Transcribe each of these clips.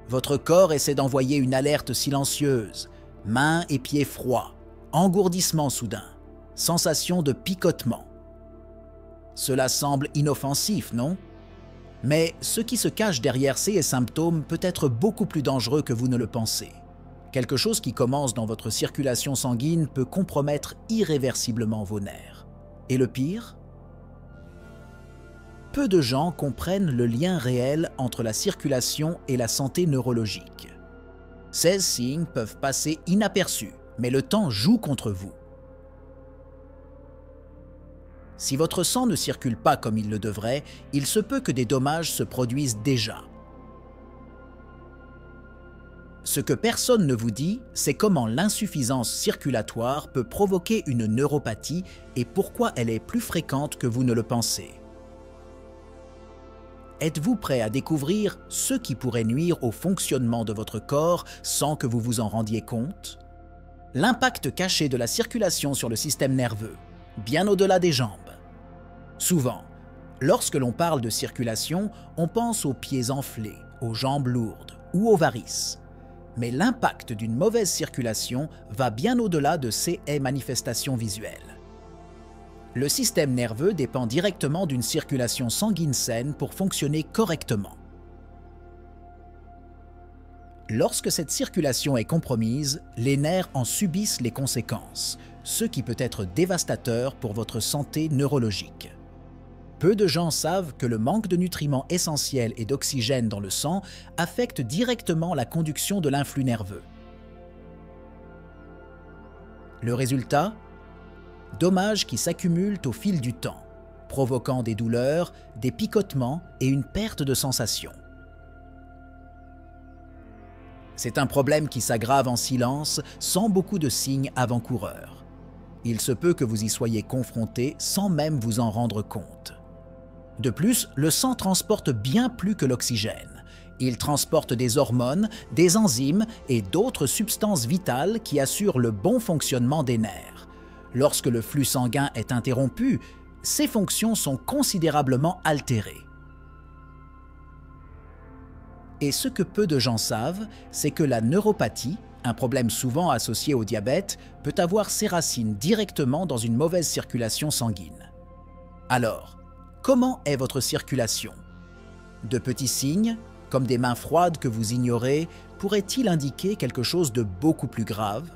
Votre corps essaie d'envoyer une alerte silencieuse, mains et pieds froids, engourdissement soudain, sensation de picotement. Cela semble inoffensif, non? Mais ce qui se cache derrière ces symptômes peut être beaucoup plus dangereux que vous ne le pensez. Quelque chose qui commence dans votre circulation sanguine peut compromettre irréversiblement vos nerfs. Et le pire? Peu de gens comprennent le lien réel entre la circulation et la santé neurologique. Ces signes peuvent passer inaperçus, mais le temps joue contre vous. Si votre sang ne circule pas comme il le devrait, il se peut que des dommages se produisent déjà. Ce que personne ne vous dit, c'est comment l'insuffisance circulatoire peut provoquer une neuropathie et pourquoi elle est plus fréquente que vous ne le pensez. Êtes-vous prêt à découvrir ce qui pourrait nuire au fonctionnement de votre corps sans que vous vous en rendiez compte? L'impact caché de la circulation sur le système nerveux, bien au-delà des jambes. Souvent, lorsque l'on parle de circulation, on pense aux pieds enflés, aux jambes lourdes ou aux varices. Mais l'impact d'une mauvaise circulation va bien au-delà de ces manifestations visuelles. Le système nerveux dépend directement d'une circulation sanguine saine pour fonctionner correctement. Lorsque cette circulation est compromise, les nerfs en subissent les conséquences, ce qui peut être dévastateur pour votre santé neurologique. Peu de gens savent que le manque de nutriments essentiels et d'oxygène dans le sang affecte directement la conduction de l'influx nerveux. Le résultat? Dommages qui s'accumulent au fil du temps, provoquant des douleurs, des picotements et une perte de sensation. C'est un problème qui s'aggrave en silence, sans beaucoup de signes avant-coureurs. Il se peut que vous y soyez confronté sans même vous en rendre compte. De plus, le sang transporte bien plus que l'oxygène. Il transporte des hormones, des enzymes et d'autres substances vitales qui assurent le bon fonctionnement des nerfs. Lorsque le flux sanguin est interrompu, ces fonctions sont considérablement altérées. Et ce que peu de gens savent, c'est que la neuropathie, un problème souvent associé au diabète, peut avoir ses racines directement dans une mauvaise circulation sanguine. Alors, comment est votre circulation? De petits signes, comme des mains froides que vous ignorez, pourraient-ils indiquer quelque chose de beaucoup plus grave?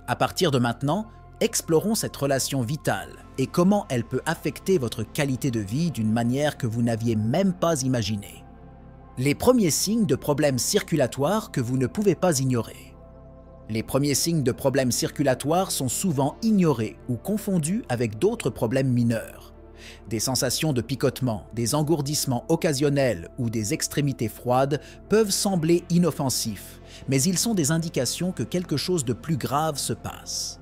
À partir de maintenant, explorons cette relation vitale et comment elle peut affecter votre qualité de vie d'une manière que vous n'aviez même pas imaginée. Les premiers signes de problèmes circulatoires que vous ne pouvez pas ignorer. Les premiers signes de problèmes circulatoires sont souvent ignorés ou confondus avec d'autres problèmes mineurs. Des sensations de picotement, des engourdissements occasionnels ou des extrémités froides peuvent sembler inoffensifs, mais ils sont des indications que quelque chose de plus grave se passe.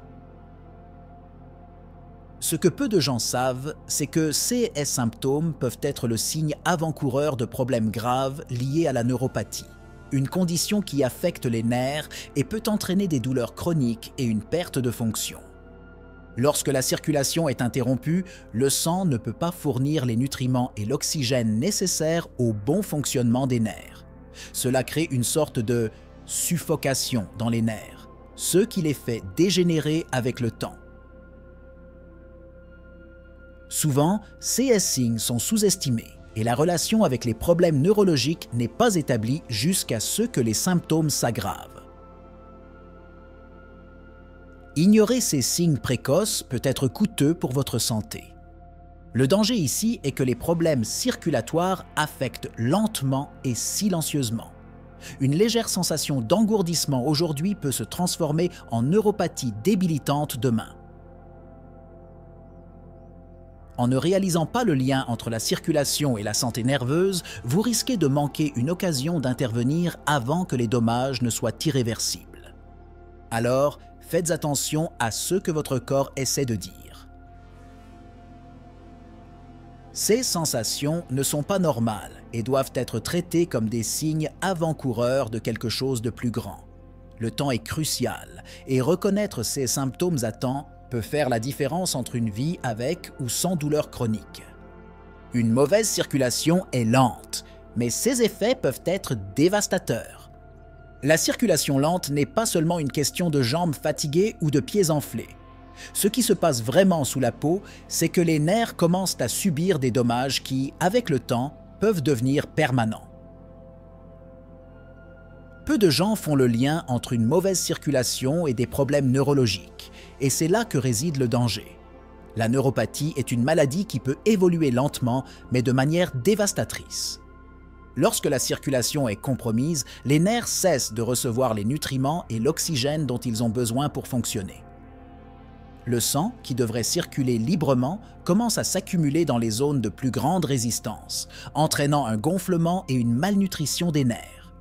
Ce que peu de gens savent, c'est que ces symptômes peuvent être le signe avant-coureur de problèmes graves liés à la neuropathie, une condition qui affecte les nerfs et peut entraîner des douleurs chroniques et une perte de fonction. Lorsque la circulation est interrompue, le sang ne peut pas fournir les nutriments et l'oxygène nécessaires au bon fonctionnement des nerfs. Cela crée une sorte de suffocation dans les nerfs, ce qui les fait dégénérer avec le temps. Souvent, ces signes sont sous-estimés et la relation avec les problèmes neurologiques n'est pas établie jusqu'à ce que les symptômes s'aggravent. Ignorer ces signes précoces peut être coûteux pour votre santé. Le danger ici est que les problèmes circulatoires affectent lentement et silencieusement. Une légère sensation d'engourdissement aujourd'hui peut se transformer en neuropathie débilitante demain. En ne réalisant pas le lien entre la circulation et la santé nerveuse, vous risquez de manquer une occasion d'intervenir avant que les dommages ne soient irréversibles. Alors, faites attention à ce que votre corps essaie de dire. Ces sensations ne sont pas normales et doivent être traitées comme des signes avant-coureurs de quelque chose de plus grand. Le temps est crucial et reconnaître ces symptômes à temps peut faire la différence entre une vie avec ou sans douleur chronique. Une mauvaise circulation est lente, mais ces effets peuvent être dévastateurs. La circulation lente n'est pas seulement une question de jambes fatiguées ou de pieds enflés. Ce qui se passe vraiment sous la peau, c'est que les nerfs commencent à subir des dommages qui, avec le temps, peuvent devenir permanents. Peu de gens font le lien entre une mauvaise circulation et des problèmes neurologiques, et c'est là que réside le danger. La neuropathie est une maladie qui peut évoluer lentement, mais de manière dévastatrice. Lorsque la circulation est compromise, les nerfs cessent de recevoir les nutriments et l'oxygène dont ils ont besoin pour fonctionner. Le sang, qui devrait circuler librement, commence à s'accumuler dans les zones de plus grande résistance, entraînant un gonflement et une malnutrition des nerfs.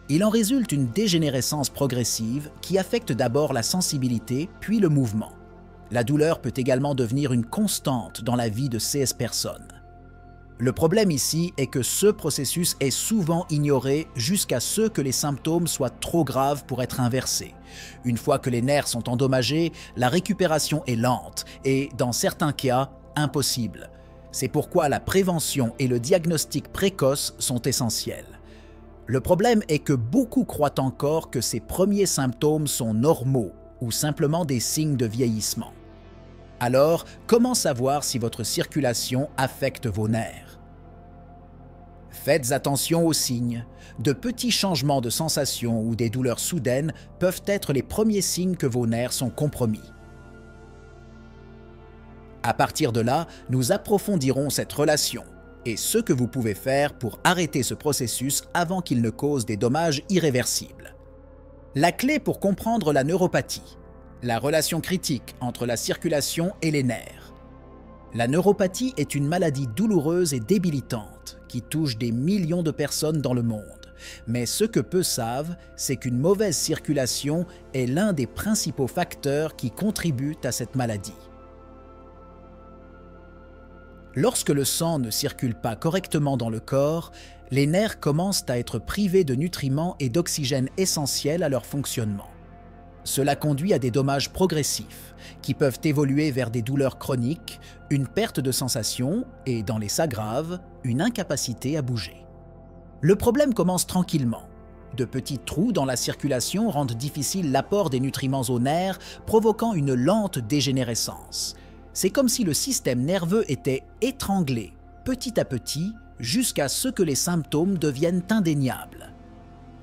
Il en résulte une dégénérescence progressive qui affecte d'abord la sensibilité, puis le mouvement. La douleur peut également devenir une constante dans la vie de ces personnes. Le problème ici est que ce processus est souvent ignoré jusqu'à ce que les symptômes soient trop graves pour être inversés. Une fois que les nerfs sont endommagés, la récupération est lente et, dans certains cas, impossible. C'est pourquoi la prévention et le diagnostic précoce sont essentiels. Le problème est que beaucoup croient encore que ces premiers symptômes sont normaux ou simplement des signes de vieillissement. Alors, comment savoir si votre circulation affecte vos nerfs? Faites attention aux signes. De petits changements de sensation ou des douleurs soudaines peuvent être les premiers signes que vos nerfs sont compromis. À partir de là, nous approfondirons cette relation et ce que vous pouvez faire pour arrêter ce processus avant qu'il ne cause des dommages irréversibles. La clé pour comprendre la neuropathie. La relation critique entre la circulation et les nerfs. La neuropathie est une maladie douloureuse et débilitante qui touche des millions de personnes dans le monde. Mais ce que peu savent, c'est qu'une mauvaise circulation est l'un des principaux facteurs qui contribuent à cette maladie. Lorsque le sang ne circule pas correctement dans le corps, les nerfs commencent à être privés de nutriments et d'oxygène essentiels à leur fonctionnement. Cela conduit à des dommages progressifs qui peuvent évoluer vers des douleurs chroniques, une perte de sensation et, dans les cas graves, une incapacité à bouger. Le problème commence tranquillement. De petits trous dans la circulation rendent difficile l'apport des nutriments aux nerfs, provoquant une lente dégénérescence. C'est comme si le système nerveux était étranglé, petit à petit, jusqu'à ce que les symptômes deviennent indéniables.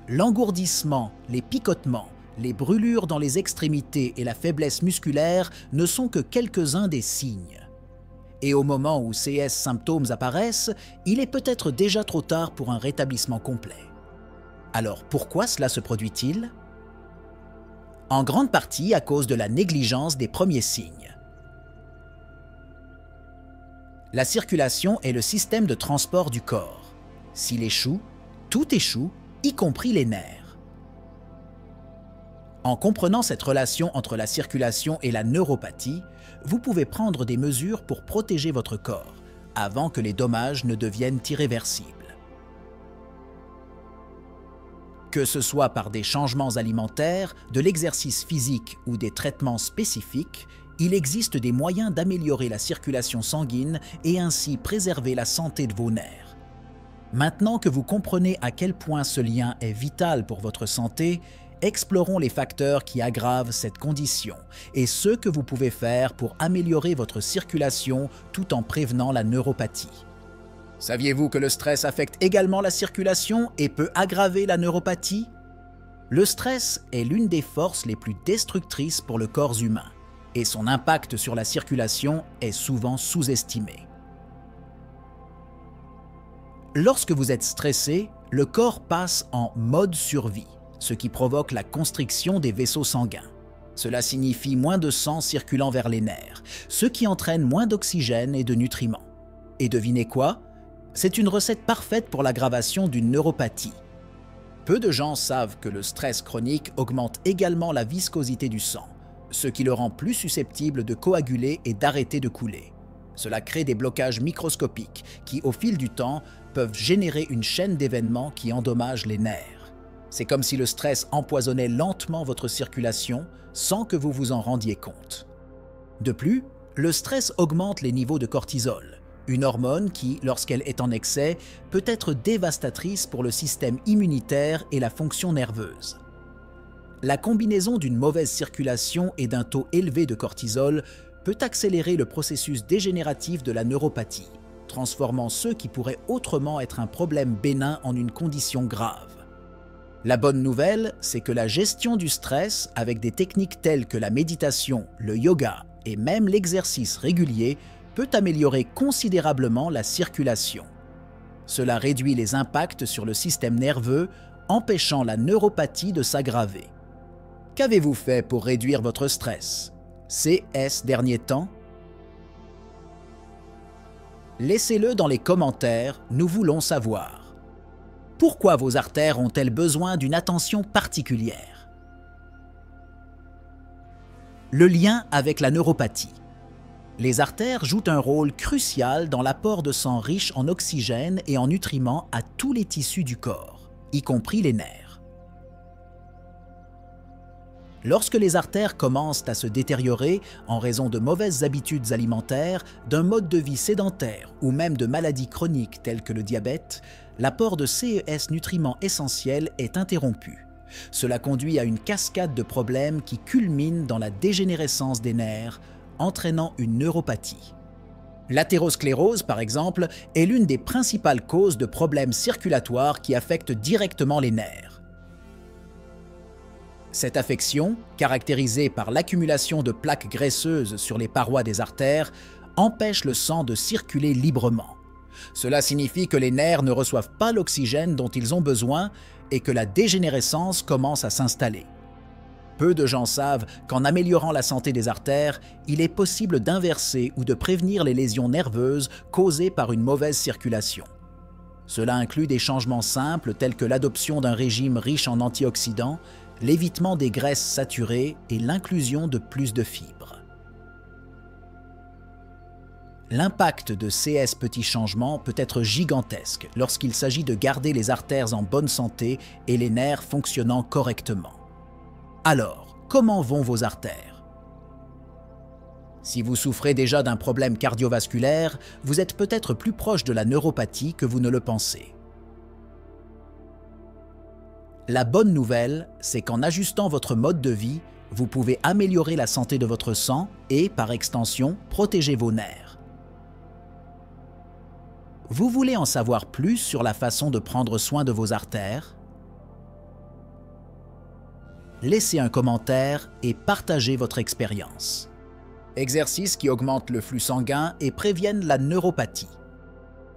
L'engourdissement, les picotements, les brûlures dans les extrémités et la faiblesse musculaire ne sont que quelques-uns des signes. Et au moment où ces symptômes apparaissent, il est peut-être déjà trop tard pour un rétablissement complet. Alors pourquoi cela se produit-il? En grande partie à cause de la négligence des premiers signes. La circulation est le système de transport du corps. S'il échoue, tout échoue, y compris les nerfs. En comprenant cette relation entre la circulation et la neuropathie, vous pouvez prendre des mesures pour protéger votre corps avant que les dommages ne deviennent irréversibles. Que ce soit par des changements alimentaires, de l'exercice physique ou des traitements spécifiques, il existe des moyens d'améliorer la circulation sanguine et ainsi préserver la santé de vos nerfs. Maintenant que vous comprenez à quel point ce lien est vital pour votre santé, explorons les facteurs qui aggravent cette condition et ce que vous pouvez faire pour améliorer votre circulation tout en prévenant la neuropathie. Saviez-vous que le stress affecte également la circulation et peut aggraver la neuropathie? Le stress est l'une des forces les plus destructrices pour le corps humain et son impact sur la circulation est souvent sous-estimé. Lorsque vous êtes stressé, le corps passe en mode survie, ce qui provoque la constriction des vaisseaux sanguins. Cela signifie moins de sang circulant vers les nerfs, ce qui entraîne moins d'oxygène et de nutriments. Et devinez quoi? C'est une recette parfaite pour l'aggravation d'une neuropathie. Peu de gens savent que le stress chronique augmente également la viscosité du sang, ce qui le rend plus susceptible de coaguler et d'arrêter de couler. Cela crée des blocages microscopiques qui, au fil du temps, peuvent générer une chaîne d'événements qui endommagent les nerfs. C'est comme si le stress empoisonnait lentement votre circulation sans que vous vous en rendiez compte. De plus, le stress augmente les niveaux de cortisol, une hormone qui, lorsqu'elle est en excès, peut être dévastatrice pour le système immunitaire et la fonction nerveuse. La combinaison d'une mauvaise circulation et d'un taux élevé de cortisol peut accélérer le processus dégénératif de la neuropathie, transformant ce qui pourrait autrement être un problème bénin en une condition grave. La bonne nouvelle, c'est que la gestion du stress avec des techniques telles que la méditation, le yoga et même l'exercice régulier peut améliorer considérablement la circulation. Cela réduit les impacts sur le système nerveux, empêchant la neuropathie de s'aggraver. Qu'avez-vous fait pour réduire votre stress? Ces derniers temps? Laissez-le dans les commentaires, nous voulons savoir. Pourquoi vos artères ont-elles besoin d'une attention particulière? Le lien avec la neuropathie. Les artères jouent un rôle crucial dans l'apport de sang riche en oxygène et en nutriments à tous les tissus du corps, y compris les nerfs. Lorsque les artères commencent à se détériorer en raison de mauvaises habitudes alimentaires, d'un mode de vie sédentaire ou même de maladies chroniques telles que le diabète, l'apport de ces nutriments essentiels est interrompu. Cela conduit à une cascade de problèmes qui culminent dans la dégénérescence des nerfs, entraînant une neuropathie. L'athérosclérose, par exemple, est l'une des principales causes de problèmes circulatoires qui affectent directement les nerfs. Cette affection, caractérisée par l'accumulation de plaques graisseuses sur les parois des artères, empêche le sang de circuler librement. Cela signifie que les nerfs ne reçoivent pas l'oxygène dont ils ont besoin et que la dégénérescence commence à s'installer. Peu de gens savent qu'en améliorant la santé des artères, il est possible d'inverser ou de prévenir les lésions nerveuses causées par une mauvaise circulation. Cela inclut des changements simples tels que l'adoption d'un régime riche en antioxydants, l'évitement des graisses saturées et l'inclusion de plus de fibres. L'impact de ces petits changements peut être gigantesque lorsqu'il s'agit de garder les artères en bonne santé et les nerfs fonctionnant correctement. Alors, comment vont vos artères? Si vous souffrez déjà d'un problème cardiovasculaire, vous êtes peut-être plus proche de la neuropathie que vous ne le pensez. La bonne nouvelle, c'est qu'en ajustant votre mode de vie, vous pouvez améliorer la santé de votre sang et, par extension, protéger vos nerfs. Vous voulez en savoir plus sur la façon de prendre soin de vos artères? Laissez un commentaire et partagez votre expérience. Exercices qui augmentent le flux sanguin et préviennent la neuropathie.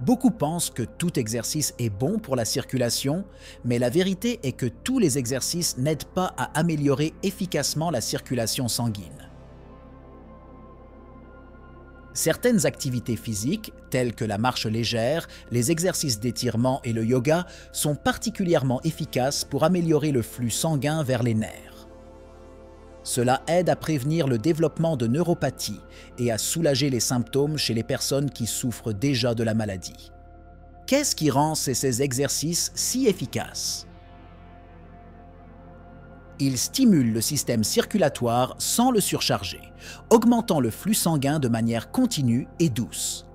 Beaucoup pensent que tout exercice est bon pour la circulation, mais la vérité est que tous les exercices n'aident pas à améliorer efficacement la circulation sanguine. Certaines activités physiques, telles que la marche légère, les exercices d'étirement et le yoga, sont particulièrement efficaces pour améliorer le flux sanguin vers les nerfs. Cela aide à prévenir le développement de neuropathie et à soulager les symptômes chez les personnes qui souffrent déjà de la maladie. Qu'est-ce qui rend ces exercices si efficaces? Ils stimulent le système circulatoire sans le surcharger, augmentant le flux sanguin de manière continue et douce.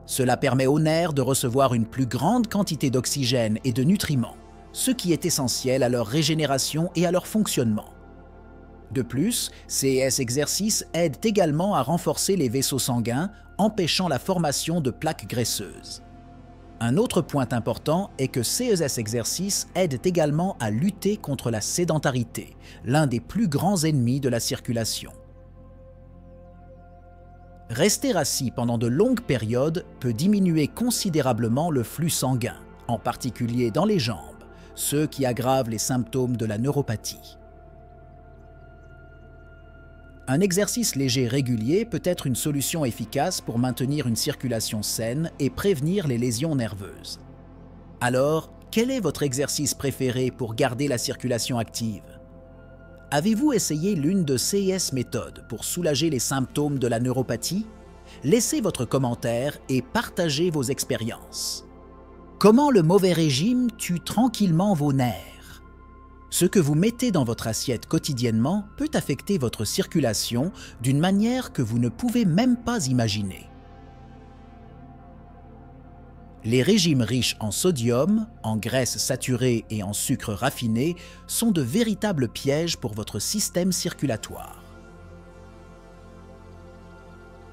Cela permet aux nerfs de recevoir une plus grande quantité d'oxygène et de nutriments, ce qui est essentiel à leur régénération et à leur fonctionnement. De plus, ces exercices aident également à renforcer les vaisseaux sanguins, empêchant la formation de plaques graisseuses. Un autre point important est que ces exercices aident également à lutter contre la sédentarité, l'un des plus grands ennemis de la circulation. Rester assis pendant de longues périodes peut diminuer considérablement le flux sanguin, en particulier dans les jambes, ce qui aggrave les symptômes de la neuropathie. Un exercice léger régulier peut être une solution efficace pour maintenir une circulation saine et prévenir les lésions nerveuses. Alors, quel est votre exercice préféré pour garder la circulation active? Avez-vous essayé l'une de ces méthodes pour soulager les symptômes de la neuropathie? Laissez votre commentaire et partagez vos expériences. Comment le mauvais régime tue tranquillement vos nerfs? Ce que vous mettez dans votre assiette quotidiennement peut affecter votre circulation d'une manière que vous ne pouvez même pas imaginer. Les régimes riches en sodium, en graisses saturées et en sucre raffiné sont de véritables pièges pour votre système circulatoire.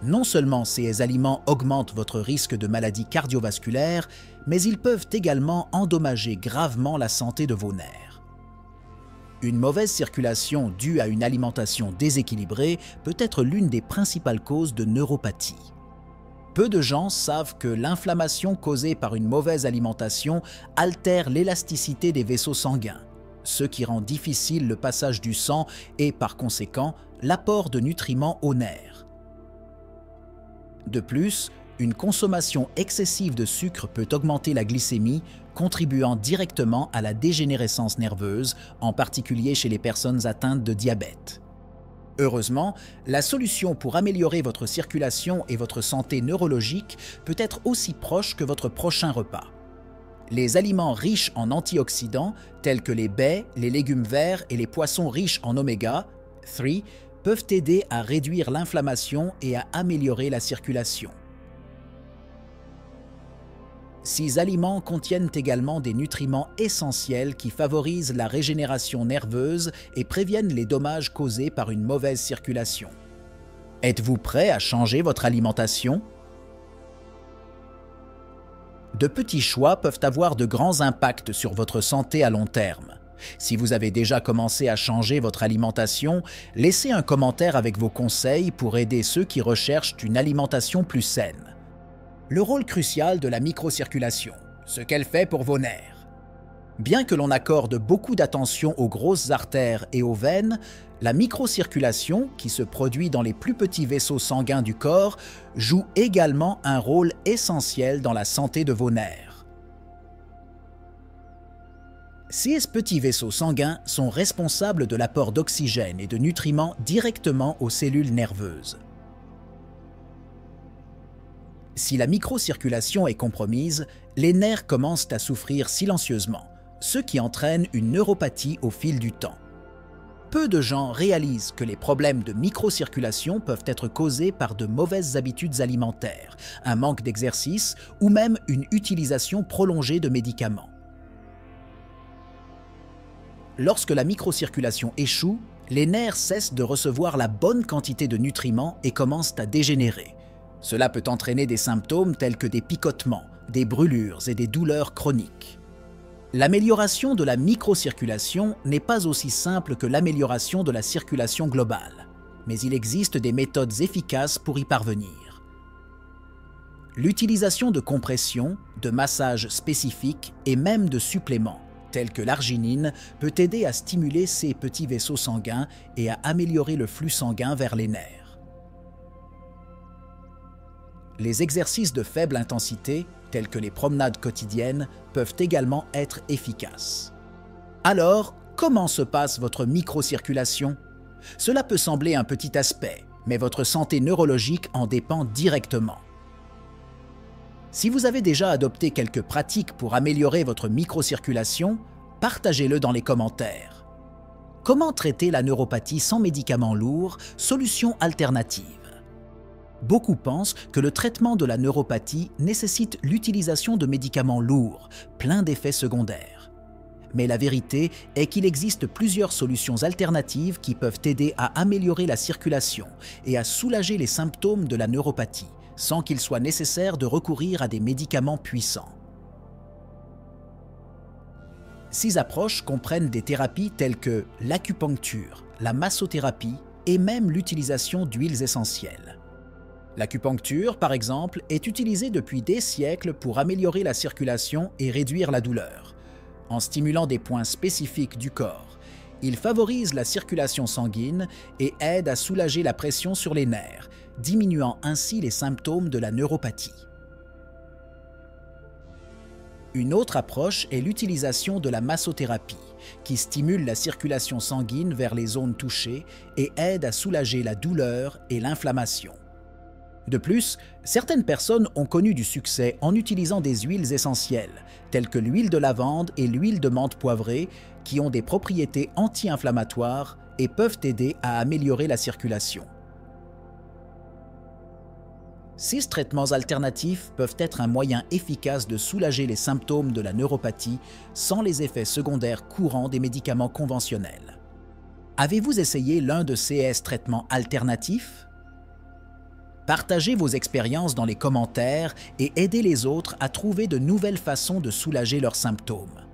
Non seulement ces aliments augmentent votre risque de maladies cardiovasculaires, mais ils peuvent également endommager gravement la santé de vos nerfs. Une mauvaise circulation due à une alimentation déséquilibrée peut être l'une des principales causes de neuropathie. Peu de gens savent que l'inflammation causée par une mauvaise alimentation altère l'élasticité des vaisseaux sanguins, ce qui rend difficile le passage du sang et, par conséquent, l'apport de nutriments aux nerfs. De plus, une consommation excessive de sucre peut augmenter la glycémie, contribuant directement à la dégénérescence nerveuse, en particulier chez les personnes atteintes de diabète. Heureusement, la solution pour améliorer votre circulation et votre santé neurologique peut être aussi proche que votre prochain repas. Les aliments riches en antioxydants, tels que les baies, les légumes verts et les poissons riches en oméga 3, peuvent aider à réduire l'inflammation et à améliorer la circulation. Ces aliments contiennent également des nutriments essentiels qui favorisent la régénération nerveuse et préviennent les dommages causés par une mauvaise circulation. Êtes-vous prêt à changer votre alimentation? De petits choix peuvent avoir de grands impacts sur votre santé à long terme. Si vous avez déjà commencé à changer votre alimentation, laissez un commentaire avec vos conseils pour aider ceux qui recherchent une alimentation plus saine. Le rôle crucial de la microcirculation, ce qu'elle fait pour vos nerfs. Bien que l'on accorde beaucoup d'attention aux grosses artères et aux veines, la microcirculation, qui se produit dans les plus petits vaisseaux sanguins du corps, joue également un rôle essentiel dans la santé de vos nerfs. Ces petits vaisseaux sanguins sont responsables de l'apport d'oxygène et de nutriments directement aux cellules nerveuses. Si la microcirculation est compromise, les nerfs commencent à souffrir silencieusement, ce qui entraîne une neuropathie au fil du temps. Peu de gens réalisent que les problèmes de microcirculation peuvent être causés par de mauvaises habitudes alimentaires, un manque d'exercice ou même une utilisation prolongée de médicaments. Lorsque la microcirculation échoue, les nerfs cessent de recevoir la bonne quantité de nutriments et commencent à dégénérer. Cela peut entraîner des symptômes tels que des picotements, des brûlures et des douleurs chroniques. L'amélioration de la microcirculation n'est pas aussi simple que l'amélioration de la circulation globale, mais il existe des méthodes efficaces pour y parvenir. L'utilisation de compressions, de massages spécifiques et même de suppléments, tels que l'arginine, peut aider à stimuler ces petits vaisseaux sanguins et à améliorer le flux sanguin vers les nerfs. Les exercices de faible intensité, tels que les promenades quotidiennes, peuvent également être efficaces. Alors, comment se passe votre microcirculation? Cela peut sembler un petit aspect, mais votre santé neurologique en dépend directement. Si vous avez déjà adopté quelques pratiques pour améliorer votre microcirculation, partagez-le dans les commentaires. Comment traiter la neuropathie sans médicaments lourds? Solution alternative. Beaucoup pensent que le traitement de la neuropathie nécessite l'utilisation de médicaments lourds, pleins d'effets secondaires. Mais la vérité est qu'il existe plusieurs solutions alternatives qui peuvent aider à améliorer la circulation et à soulager les symptômes de la neuropathie, sans qu'il soit nécessaire de recourir à des médicaments puissants. Ces approches comprennent des thérapies telles que l'acupuncture, la massothérapie et même l'utilisation d'huiles essentielles. L'acupuncture, par exemple, est utilisée depuis des siècles pour améliorer la circulation et réduire la douleur. En stimulant des points spécifiques du corps, il favorise la circulation sanguine et aide à soulager la pression sur les nerfs, diminuant ainsi les symptômes de la neuropathie. Une autre approche est l'utilisation de la massothérapie, qui stimule la circulation sanguine vers les zones touchées et aide à soulager la douleur et l'inflammation. De plus, certaines personnes ont connu du succès en utilisant des huiles essentielles, telles que l'huile de lavande et l'huile de menthe poivrée, qui ont des propriétés anti-inflammatoires et peuvent aider à améliorer la circulation. 6 traitements alternatifs peuvent être un moyen efficace de soulager les symptômes de la neuropathie sans les effets secondaires courants des médicaments conventionnels. Avez-vous essayé l'un de ces traitements alternatifs? Partagez vos expériences dans les commentaires et aidez les autres à trouver de nouvelles façons de soulager leurs symptômes.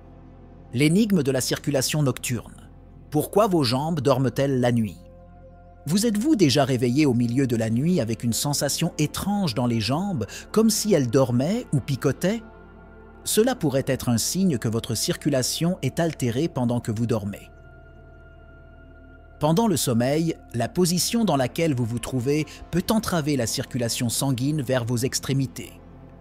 L'énigme de la circulation nocturne. Pourquoi vos jambes dorment-elles la nuit? Vous êtes-vous déjà réveillé au milieu de la nuit avec une sensation étrange dans les jambes, comme si elles dormaient ou picotaient? Cela pourrait être un signe que votre circulation est altérée pendant que vous dormez. Pendant le sommeil, la position dans laquelle vous vous trouvez peut entraver la circulation sanguine vers vos extrémités,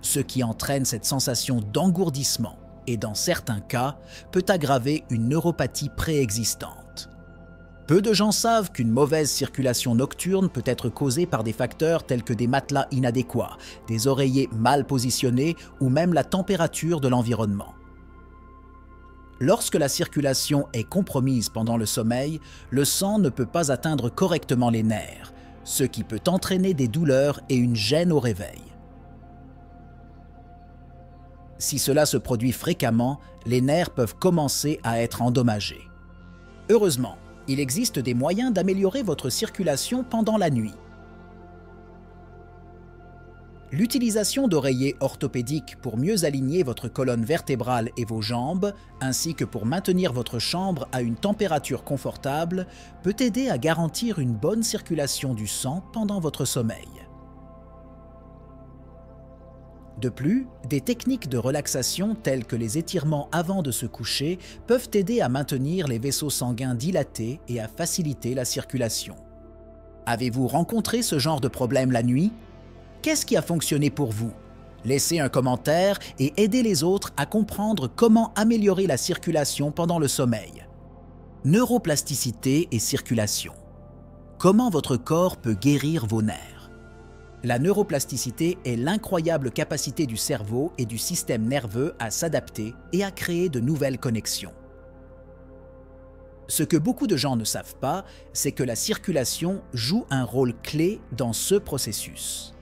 ce qui entraîne cette sensation d'engourdissement et, dans certains cas, peut aggraver une neuropathie préexistante. Peu de gens savent qu'une mauvaise circulation nocturne peut être causée par des facteurs tels que des matelas inadéquats, des oreillers mal positionnés ou même la température de l'environnement. Lorsque la circulation est compromise pendant le sommeil, le sang ne peut pas atteindre correctement les nerfs, ce qui peut entraîner des douleurs et une gêne au réveil. Si cela se produit fréquemment, les nerfs peuvent commencer à être endommagés. Heureusement, il existe des moyens d'améliorer votre circulation pendant la nuit. L'utilisation d'oreillers orthopédiques pour mieux aligner votre colonne vertébrale et vos jambes, ainsi que pour maintenir votre chambre à une température confortable, peut aider à garantir une bonne circulation du sang pendant votre sommeil. De plus, des techniques de relaxation telles que les étirements avant de se coucher peuvent aider à maintenir les vaisseaux sanguins dilatés et à faciliter la circulation. Avez-vous rencontré ce genre de problème la nuit? Qu'est-ce qui a fonctionné pour vous? Laissez un commentaire et aidez les autres à comprendre comment améliorer la circulation pendant le sommeil. Neuroplasticité et circulation. Comment votre corps peut guérir vos nerfs? La neuroplasticité est l'incroyable capacité du cerveau et du système nerveux à s'adapter et à créer de nouvelles connexions. Ce que beaucoup de gens ne savent pas, c'est que la circulation joue un rôle clé dans ce processus.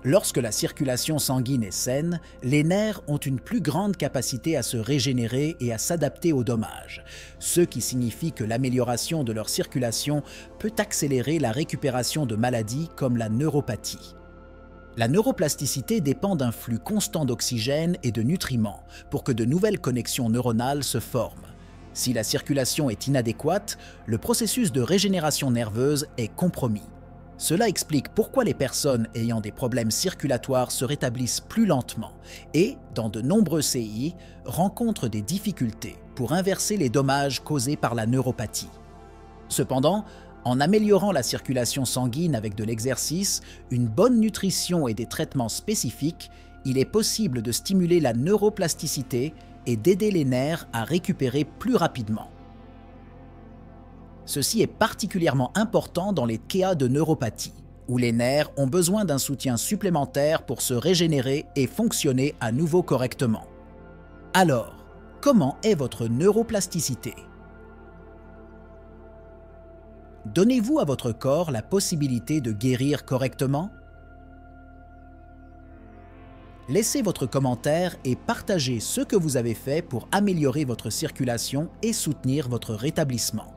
Lorsque la circulation sanguine est saine, les nerfs ont une plus grande capacité à se régénérer et à s'adapter aux dommages, ce qui signifie que l'amélioration de leur circulation peut accélérer la récupération de maladies comme la neuropathie. La neuroplasticité dépend d'un flux constant d'oxygène et de nutriments pour que de nouvelles connexions neuronales se forment. Si la circulation est inadéquate, le processus de régénération nerveuse est compromis. Cela explique pourquoi les personnes ayant des problèmes circulatoires se rétablissent plus lentement et, dans de nombreux CI, rencontrent des difficultés pour inverser les dommages causés par la neuropathie. Cependant, en améliorant la circulation sanguine avec de l'exercice, une bonne nutrition et des traitements spécifiques, il est possible de stimuler la neuroplasticité et d'aider les nerfs à récupérer plus rapidement. Ceci est particulièrement important dans les cas de neuropathie, où les nerfs ont besoin d'un soutien supplémentaire pour se régénérer et fonctionner à nouveau correctement. Alors, comment est votre neuroplasticité? Donnez-vous à votre corps la possibilité de guérir correctement? Laissez votre commentaire et partagez ce que vous avez fait pour améliorer votre circulation et soutenir votre rétablissement.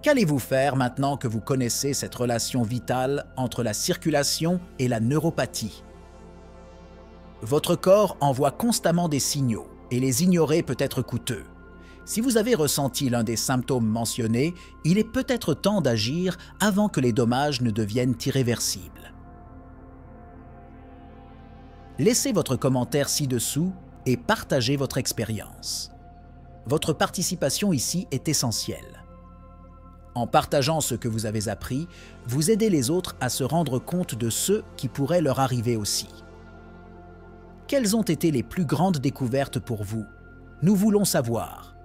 Qu'allez-vous faire maintenant que vous connaissez cette relation vitale entre la circulation et la neuropathie? Votre corps envoie constamment des signaux et les ignorer peut être coûteux. Si vous avez ressenti l'un des symptômes mentionnés, il est peut-être temps d'agir avant que les dommages ne deviennent irréversibles. Laissez votre commentaire ci-dessous et partagez votre expérience. Votre participation ici est essentielle. En partageant ce que vous avez appris, vous aidez les autres à se rendre compte de ce qui pourrait leur arriver aussi. Quelles ont été les plus grandes découvertes pour vous? Nous voulons savoir.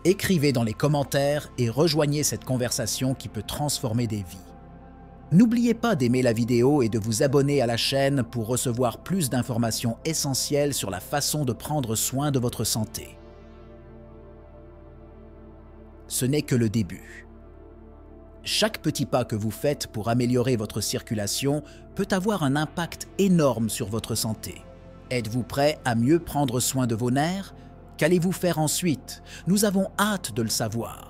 Écrivez dans les commentaires et rejoignez cette conversation qui peut transformer des vies. N'oubliez pas d'aimer la vidéo et de vous abonner à la chaîne pour recevoir plus d'informations essentielles sur la façon de prendre soin de votre santé. Ce n'est que le début. Chaque petit pas que vous faites pour améliorer votre circulation peut avoir un impact énorme sur votre santé. Êtes-vous prêt à mieux prendre soin de vos nerfs? Qu'allez-vous faire ensuite? Nous avons hâte de le savoir.